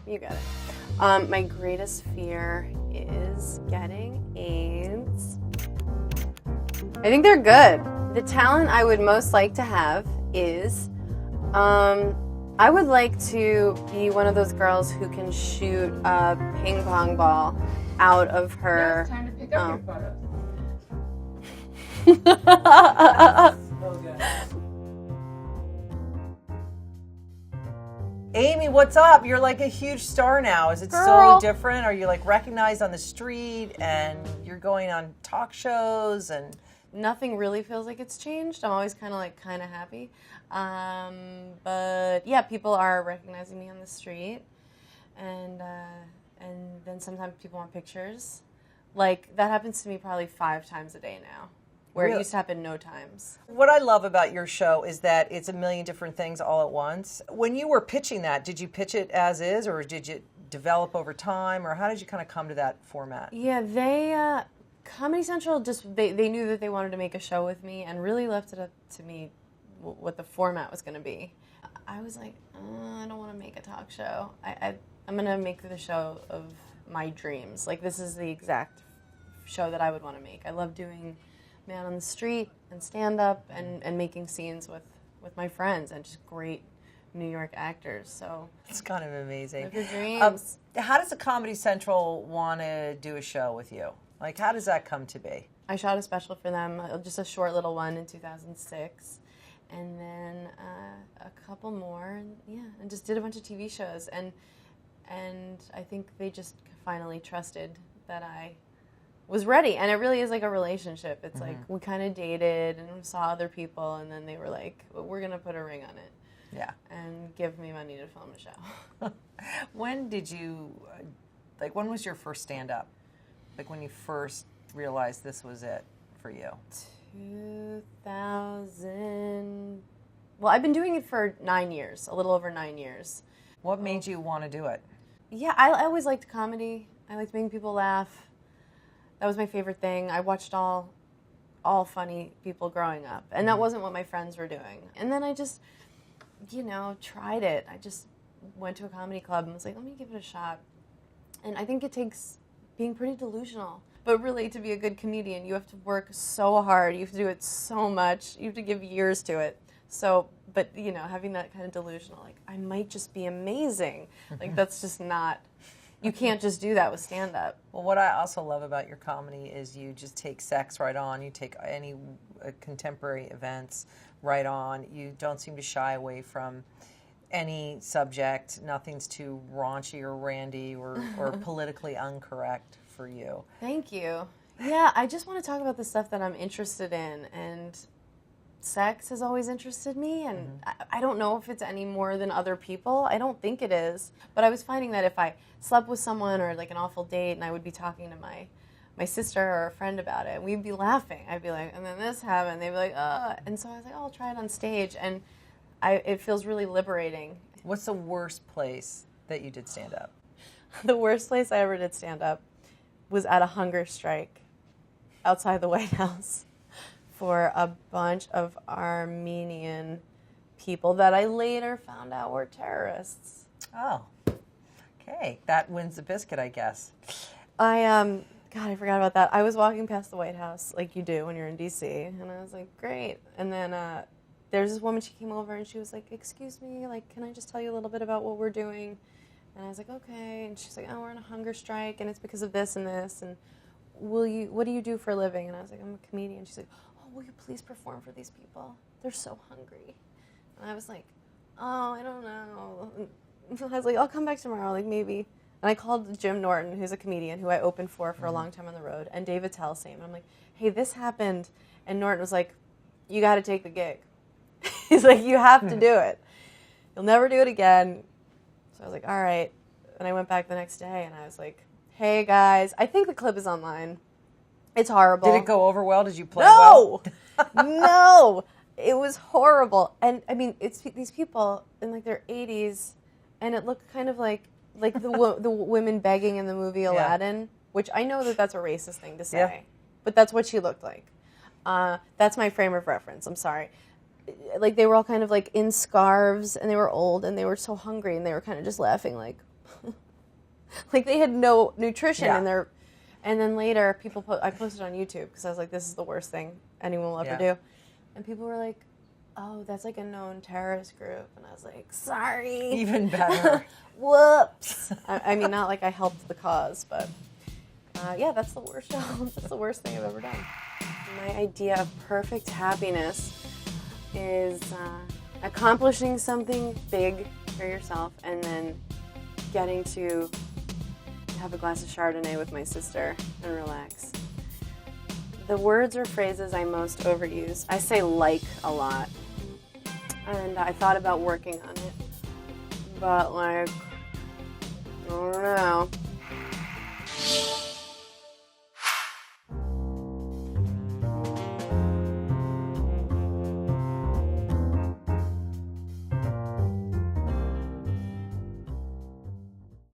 You get it. My greatest fear is getting AIDS. I think they're good. The talent I would most like to have is, I would like to be one of those girls who can shoot a ping pong ball out of her. Now it's time to pick up your photos. So good. Amy, what's up? You're like a huge star now. Is it Girl. so different? Are you like recognized on the street and you're going on talk shows and... Nothing really feels like it's changed. I'm always kind of happy. But yeah, people are recognizing me on the street. And then sometimes people want pictures. Like, that happens to me probably 5 times a day now, where Really? it used to happen no times. What I love about your show is that it's a million different things all at once. When you were pitching that, did you pitch it as is, or did you develop over time, or how did you kind of come to that format? Yeah, they, Comedy Central they knew that they wanted to make a show with me and really left it up to me what the format was going to be. I was like, I don't want to make a talk show. I'm going to make the show of my dreams. Like, this is the exact show that I would want to make. I love doing Man on the Street and stand-up and making scenes with my friends and just great New York actors. So It's kind of amazing. live your dreams. How does the Comedy Central want to do a show with you? Like, how does that come to be? I shot a special for them, just a short little one in 2006. And then a couple more, and just did a bunch of TV shows, and I think they just finally trusted that I was ready, and it really is like a relationship. It's like we kind of dated and saw other people, and then they were like, "We're gonna put a ring on it, Yeah. and give me money to film a show." When did you, when was your first stand-up? Like, when you first realized this was it for you? 2000. Well, I've been doing it for 9 years, a little over 9 years. What made you want to do it? Yeah, I always liked comedy. I liked making people laugh. That was my favorite thing. I watched all funny people growing up, and that wasn't what my friends were doing. And then I just, tried it. I just went to a comedy club and was like, let me give it a shot. And I think it takes being pretty delusional. But really, to be a good comedian, you have to work so hard. You have to do it so much. You have to give years to it. So, but, having that kind of delusional, like, I might just be amazing. Like, that's just not, you can't just do that with stand-up. Well, what I also love about your comedy is you just take sex right on. You take any contemporary events right on. You don't seem to shy away from any subject. Nothing's too raunchy or randy or politically incorrect for you. Thank you. Yeah, I just want to talk about the stuff that I'm interested in, and sex has always interested me, and I don't know if it's any more than other people. I don't think it is. But I was finding that if I slept with someone or like an awful date and I would be talking to my sister or a friend about it, we'd be laughing. I'd be like, and then this happened. They'd be like, and so I was like, I'll try it on stage, and it feels really liberating. What's the worst place that you did stand up? The worst place I ever did stand up was at a hunger strike outside the White House for a bunch of Armenian people that I later found out were terrorists. Oh, okay. That wins the biscuit, I guess. God, I forgot about that. I was walking past the White House like you do when you're in D.C., and I was like, great. And then there's this woman, she came over, and she was like, excuse me, like, can I just tell you a little bit about what we're doing? And I was like, okay. And she's like, oh, we're on a hunger strike, and it's because of this and this, and what do you do for a living? And I was like, I'm a comedian. She's like, oh, will you please perform for these people? They're so hungry. And I was like, oh, I don't know. And I was like, I'll come back tomorrow, like, maybe. And I called Jim Norton, who's a comedian who I opened for a long time on the road, and David Tell, same. And I'm like, hey, this happened. And Norton was like, you got to take the gig. He's like, you have to do it. You'll never do it again. So I was like, all right. And I went back the next day, and I was like, hey, guys, I think the clip is online. It's horrible. Did it go over well? Did you play well? No. It was horrible. And, I mean, it's these people in, like, their 80s, and it looked kind of like the women begging in the movie Aladdin, which I know that that's a racist thing to say, but that's what she looked like. That's my frame of reference. I'm sorry. Like, they were all kind of, like, in scarves, and they were old, and they were so hungry, and they were kind of just laughing, like, Like they had no nutrition Yeah. in their. And then later, I posted on YouTube because I was like, "This is the worst thing anyone will ever do," and people were like, "Oh, that's like a known terrorist group," and I was like, "Sorry." Even better. Whoops. I mean, not like I helped the cause, but yeah, that's the worst show. That's the worst thing I've ever done. My idea of perfect happiness is accomplishing something big for yourself and then getting to have a glass of Chardonnay with my sister and relax. The words or phrases I most overuse, I say like a lot. And I thought about working on it. But like, I don't know.